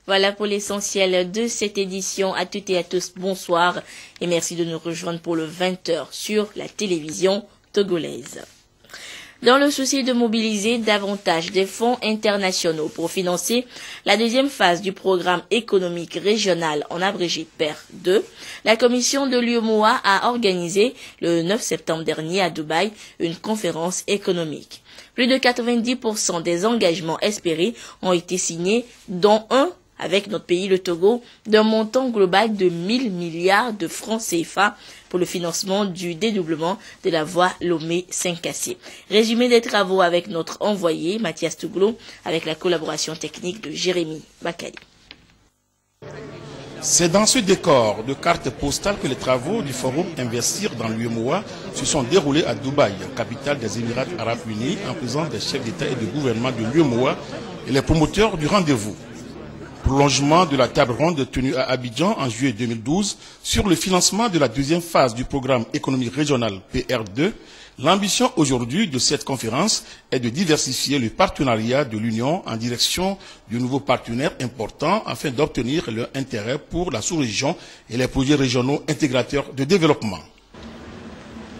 Voilà pour l'essentiel de cette édition. À toutes et à tous, bonsoir et merci de nous rejoindre pour le 20h sur la télévision togolaise. Dans le souci de mobiliser davantage des fonds internationaux pour financer la deuxième phase du programme économique régional en abrégé PER 2, la commission de l'UEMOA a organisé le 9 septembre dernier à Dubaï une conférence économique. Plus de 90% des engagements espérés ont été signés, dont un avec notre pays, le Togo, d'un montant global de 1000 milliards de francs CFA pour le financement du dédoublement de la voie Lomé-Saint-Cassier. Résumé des travaux avec notre envoyé, Mathias Touglo, avec la collaboration technique de Jérémy Bakali. C'est dans ce décor de cartes postales que les travaux du Forum Investir dans l'UEMOA se sont déroulés à Dubaï, capitale des Émirats Arabes Unis, en présence des chefs d'État et de gouvernement de l'UEMOA et les promoteurs du rendez-vous. Prolongement de la table ronde tenue à Abidjan en juillet 2012 sur le financement de la deuxième phase du programme économique régional PR2, l'ambition aujourd'hui de cette conférence est de diversifier le partenariat de l'Union en direction de nouveaux partenaires importants afin d'obtenir leur intérêt pour la sous-région et les projets régionaux intégrateurs de développement.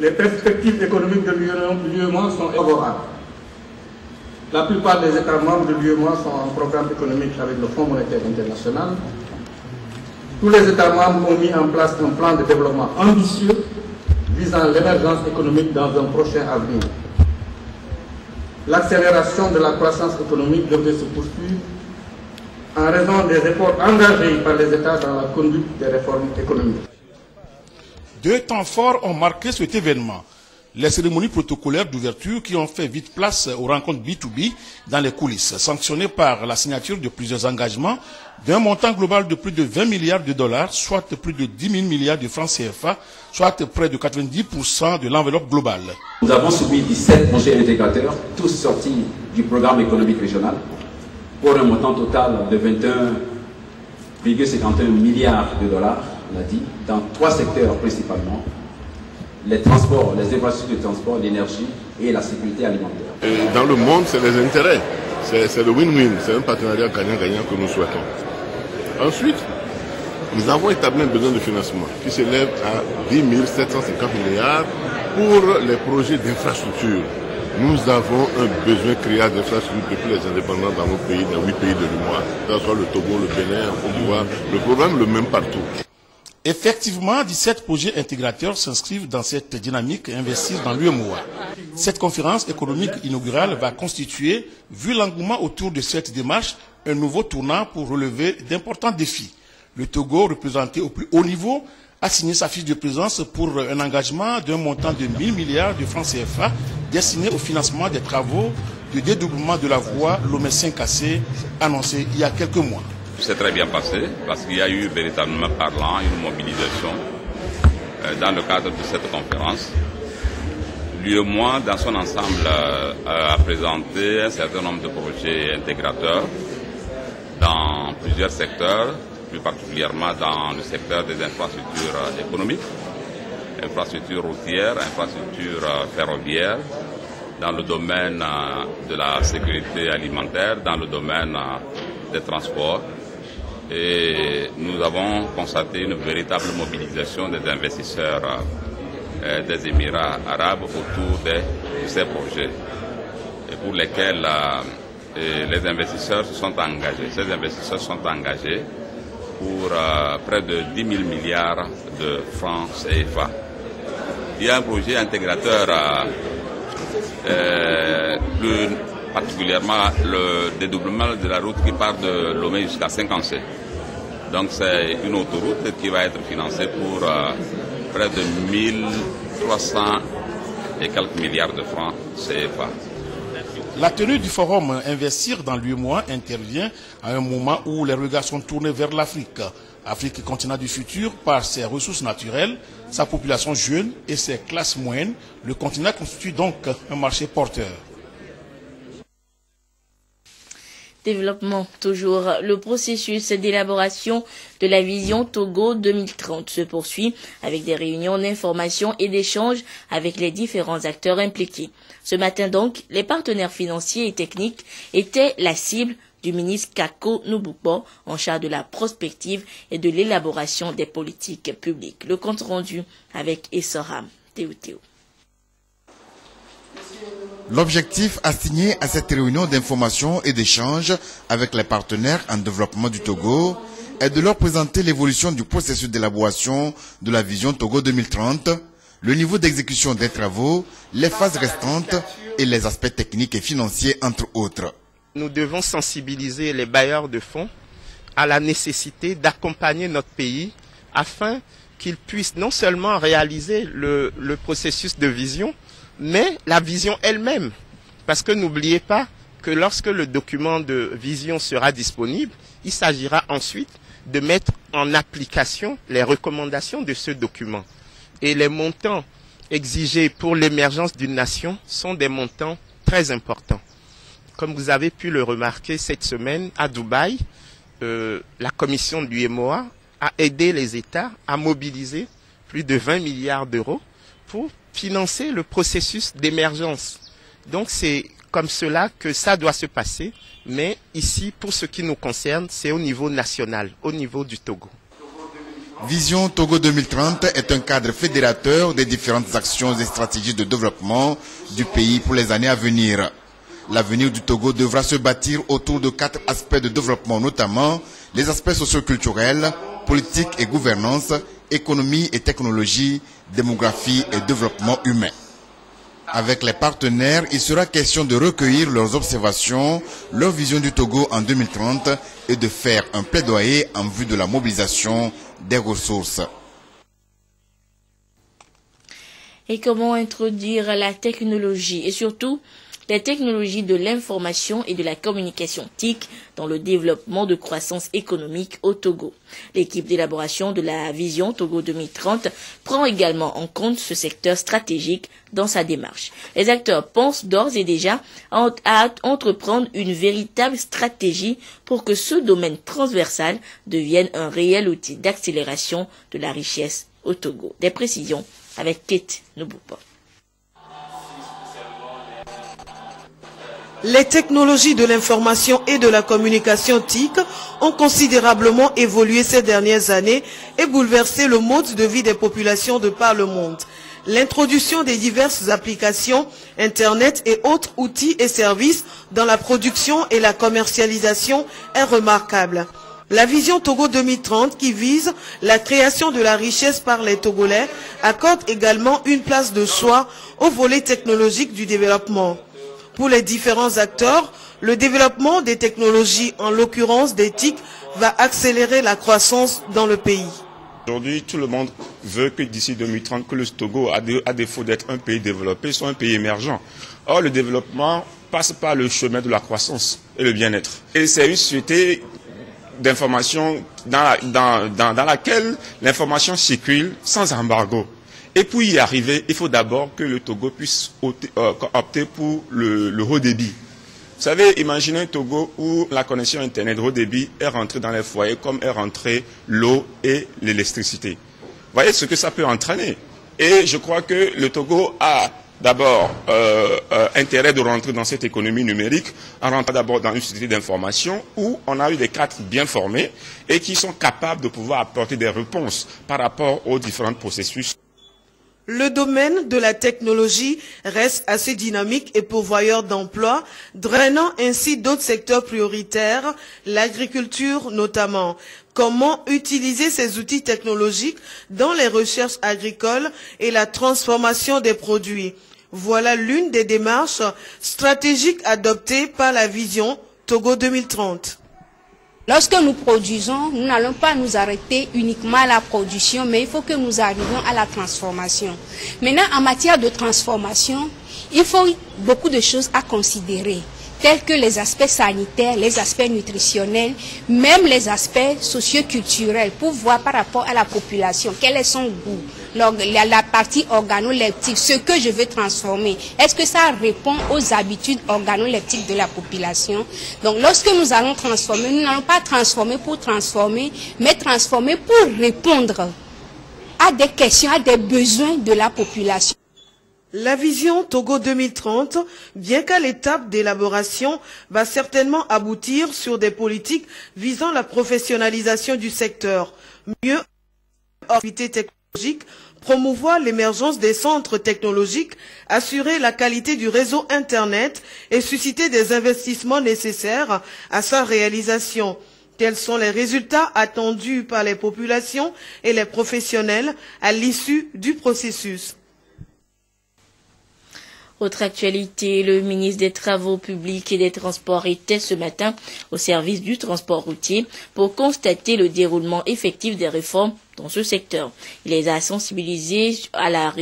Les perspectives économiques de l'UEMOA sont favorables. La plupart des États membres de l'UEMOA sont en programme économique avec le Fonds monétaire international. Tous les États membres ont mis en place un plan de développement ambitieux visant l'émergence économique dans un prochain avenir. L'accélération de la croissance économique devrait se poursuivre en raison des efforts engagés par les États dans la conduite des réformes économiques. Deux temps forts ont marqué cet événement. Les cérémonies protocolaires d'ouverture qui ont fait vite place aux rencontres B2B dans les coulisses, sanctionnées par la signature de plusieurs engagements d'un montant global de plus de 20 milliards de dollars, soit plus de 10 000 milliards de francs CFA, soit près de 90% de l'enveloppe globale. Nous avons soumis 17 projets intégrateurs, tous sortis du programme économique régional, pour un montant total de 21,51 milliards de dollars, on a dit, dans 3 secteurs principalement. Les transports, les infrastructures de transport, l'énergie et la sécurité alimentaire. Dans le monde, c'est les intérêts. C'est le win-win. C'est un partenariat gagnant-gagnant que nous souhaitons. Ensuite, nous avons établi un besoin de financement qui s'élève à 10 750 milliards pour les projets d'infrastructure. Nous avons un besoin créé d'infrastructures depuis les indépendants dans nos pays, dans 8 pays de l'UEMOA, que ce soit le Togo, le Bénin, la Côte d'Ivoire. Le problème est le même partout. Effectivement, 17 projets intégrateurs s'inscrivent dans cette dynamique Investir dans l'UEMOA. Cette conférence économique inaugurale va constituer, vu l'engouement autour de cette démarche, un nouveau tournant pour relever d'importants défis. Le Togo, représenté au plus haut niveau, a signé sa fiche de présence pour un engagement d'un montant de 1000 milliards de francs CFA destiné au financement des travaux de dédoublement de la voie Lomé-Saint-Cassier annoncé il y a quelques mois. C'est très bien passé parce qu'il y a eu véritablement parlant une mobilisation dans le cadre de cette conférence. L'UEMOA, dans son ensemble, a présenté un certain nombre de projets intégrateurs dans plusieurs secteurs, plus particulièrement dans le secteur des infrastructures économiques, infrastructures routières, infrastructures ferroviaires, dans le domaine de la sécurité alimentaire, dans le domaine des transports. Et nous avons constaté une véritable mobilisation des investisseurs des Émirats arabes autour de ces projets et pour lesquels les investisseurs se sont engagés. Ces investisseurs sont engagés pour près de 10 000 milliards de francs CFA. Il y a un projet intégrateur plus particulièrement le dédoublement de la route qui part de Lomé jusqu'à Saint-Cassier. Donc c'est une autoroute qui va être financée pour près de 1300 et quelques milliards de francs CFA. La tenue du forum Investir dans l'UEMOA intervient à un moment où les regards sont tournés vers l'Afrique. Afrique, continent du futur, par ses ressources naturelles, sa population jeune et ses classes moyennes, le continent constitue donc un marché porteur. Développement toujours. Le processus d'élaboration de la vision Togo 2030 se poursuit avec des réunions d'information et d'échanges avec les différents acteurs impliqués. Ce matin donc, les partenaires financiers et techniques étaient la cible du ministre Kako Nouboupo en charge de la prospective et de l'élaboration des politiques publiques. Le compte rendu avec Essoram Théo. L'objectif assigné à cette réunion d'information et d'échange avec les partenaires en développement du Togo est de leur présenter l'évolution du processus d'élaboration de la vision Togo 2030, le niveau d'exécution des travaux, les phases restantes et les aspects techniques et financiers, entre autres. Nous devons sensibiliser les bailleurs de fonds à la nécessité d'accompagner notre pays afin qu'ils puissent non seulement réaliser le processus de vision, mais la vision elle-même. Parce que n'oubliez pas que lorsque le document de vision sera disponible, il s'agira ensuite de mettre en application les recommandations de ce document. Et les montants exigés pour l'émergence d'une nation sont des montants très importants. Comme vous avez pu le remarquer cette semaine à Dubaï, la commission de l'UEMOA a aidé les États à mobiliser plus de 20 milliards d'euros pour financer le processus d'émergence. Donc c'est comme cela que ça doit se passer, mais ici, pour ce qui nous concerne, c'est au niveau national, au niveau du Togo. Vision Togo 2030 est un cadre fédérateur des différentes actions et stratégies de développement du pays pour les années à venir. L'avenir du Togo devra se bâtir autour de 4 aspects de développement, notamment les aspects socio-culturels, politique et gouvernance, économie et technologie, démographie et développement humain. Avec les partenaires, il sera question de recueillir leurs observations, leur vision du Togo en 2030 et de faire un plaidoyer en vue de la mobilisation des ressources. Et comment introduire la technologie et surtout les technologies de l'information et de la communication TIC dans le développement de croissance économique au Togo. L'équipe d'élaboration de la vision Togo 2030 prend également en compte ce secteur stratégique dans sa démarche. Les acteurs pensent d'ores et déjà à entreprendre une véritable stratégie pour que ce domaine transversal devienne un réel outil d'accélération de la richesse au Togo. Des précisions avec Kate Nouboupo. Les technologies de l'information et de la communication TIC ont considérablement évolué ces dernières années et bouleversé le mode de vie des populations de par le monde. L'introduction des diverses applications, Internet et autres outils et services dans la production et la commercialisation est remarquable. La vision Togo 2030 qui vise la création de la richesse par les Togolais accorde également une place de choix au volet technologique du développement. Pour les différents acteurs, le développement des technologies, en l'occurrence des TIC, va accélérer la croissance dans le pays. Aujourd'hui, tout le monde veut que d'ici 2030, que le Togo, à défaut d'être un pays développé, soit un pays émergent. Or, le développement passe par le chemin de la croissance et le bien-être. Et c'est une société d'information dans laquelle l'information circule sans embargo. Et pour y arriver, il faut d'abord que le Togo puisse opter pour le haut débit. Vous savez, imaginez un Togo où la connexion Internet haut débit est rentrée dans les foyers comme est rentrée l'eau et l'électricité. Vous voyez ce que ça peut entraîner. Et je crois que le Togo a d'abord intérêt de rentrer dans cette économie numérique, en rentrant d'abord dans une société d'information où on a eu des cadres bien formés et qui sont capables de pouvoir apporter des réponses par rapport aux différents processus. Le domaine de la technologie reste assez dynamique et pourvoyeur d'emplois, drainant ainsi d'autres secteurs prioritaires, l'agriculture notamment. Comment utiliser ces outils technologiques dans les recherches agricoles et la transformation des produits? Voilà l'une des démarches stratégiques adoptées par la vision Togo 2030. Lorsque nous produisons, nous n'allons pas nous arrêter uniquement à la production, mais il faut que nous arrivions à la transformation. Maintenant, en matière de transformation, il faut beaucoup de choses à considérer, tels que les aspects sanitaires, les aspects nutritionnels, même les aspects socio-culturels, pour voir par rapport à la population, quel est son goût, la partie organoleptique, ce que je veux transformer. Est-ce que ça répond aux habitudes organoleptiques de la population? Donc lorsque nous allons transformer, nous n'allons pas transformer pour transformer, mais transformer pour répondre à des questions, à des besoins de la population. La vision Togo 2030, bien qu'à l'étape d'élaboration, va certainement aboutir sur des politiques visant la professionnalisation du secteur, mieux activité technologique, promouvoir l'émergence des centres technologiques, assurer la qualité du réseau Internet et susciter des investissements nécessaires à sa réalisation. Tels sont les résultats attendus par les populations et les professionnels à l'issue du processus. Autre actualité, le ministre des Travaux publics et des Transports était ce matin au service du transport routier pour constater le déroulement effectif des réformes dans ce secteur. Il les a sensibilisés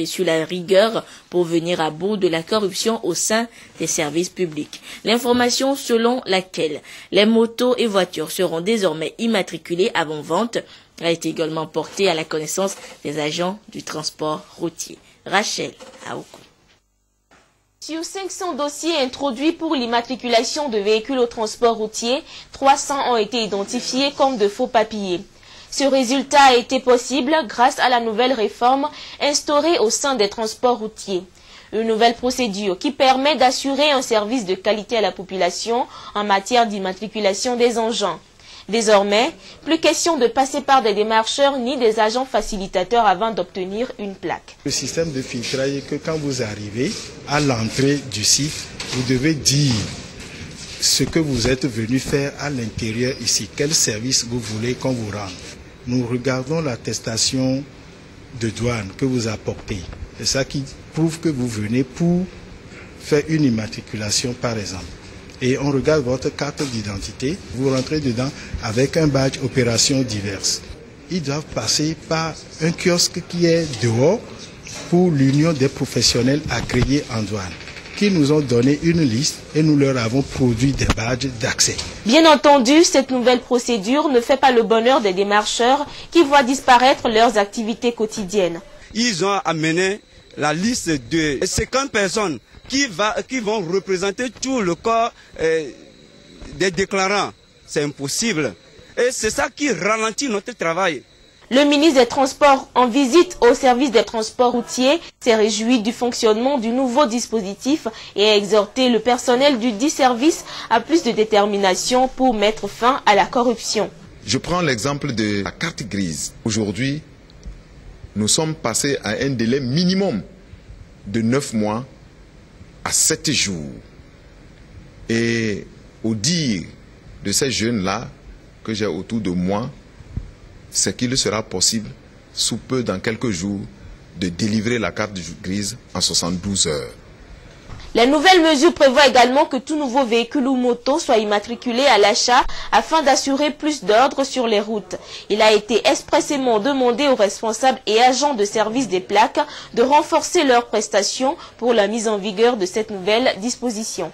sur la rigueur pour venir à bout de la corruption au sein des services publics. L'information selon laquelle les motos et voitures seront désormais immatriculées avant vente a été également portée à la connaissance des agents du transport routier. Rachel Aoukou. Sur 500 dossiers introduits pour l'immatriculation de véhicules au transport routier, 300 ont été identifiés comme de faux papiers. Ce résultat a été possible grâce à la nouvelle réforme instaurée au sein des transports routiers. Une nouvelle procédure qui permet d'assurer un service de qualité à la population en matière d'immatriculation des engins. Désormais, plus question de passer par des démarcheurs ni des agents facilitateurs avant d'obtenir une plaque. Le système de filtrage est que quand vous arrivez à l'entrée du site, vous devez dire ce que vous êtes venu faire à l'intérieur ici, quel service vous voulez qu'on vous rende. Nous regardons l'attestation de douane que vous apportez. C'est ça qui prouve que vous venez pour faire une immatriculation par exemple. Et on regarde votre carte d'identité, vous rentrez dedans avec un badge opération diverses. Ils doivent passer par un kiosque qui est dehors pour l'union des professionnels agréés en douane, qui nous ont donné une liste et nous leur avons produit des badges d'accès. Bien entendu, cette nouvelle procédure ne fait pas le bonheur des démarcheurs qui voient disparaître leurs activités quotidiennes. Ils ont amené la liste de 50 personnes qui vont représenter tout le corps des déclarants. C'est impossible. Et c'est ça qui ralentit notre travail. Le ministre des Transports, en visite au service des transports routiers, s'est réjoui du fonctionnement du nouveau dispositif et a exhorté le personnel du dit service à plus de détermination pour mettre fin à la corruption. Je prends l'exemple de la carte grise. Aujourd'hui, nous sommes passés à un délai minimum de 9 mois à 7 jours. Et au dire de ces jeunes-là que j'ai autour de moi, c'est qu'il sera possible, sous peu, dans quelques jours, de délivrer la carte grise en 72 heures. La nouvelle mesure prévoit également que tout nouveau véhicule ou moto soit immatriculé à l'achat afin d'assurer plus d'ordre sur les routes. Il a été expressément demandé aux responsables et agents de service des plaques de renforcer leurs prestations pour la mise en vigueur de cette nouvelle disposition.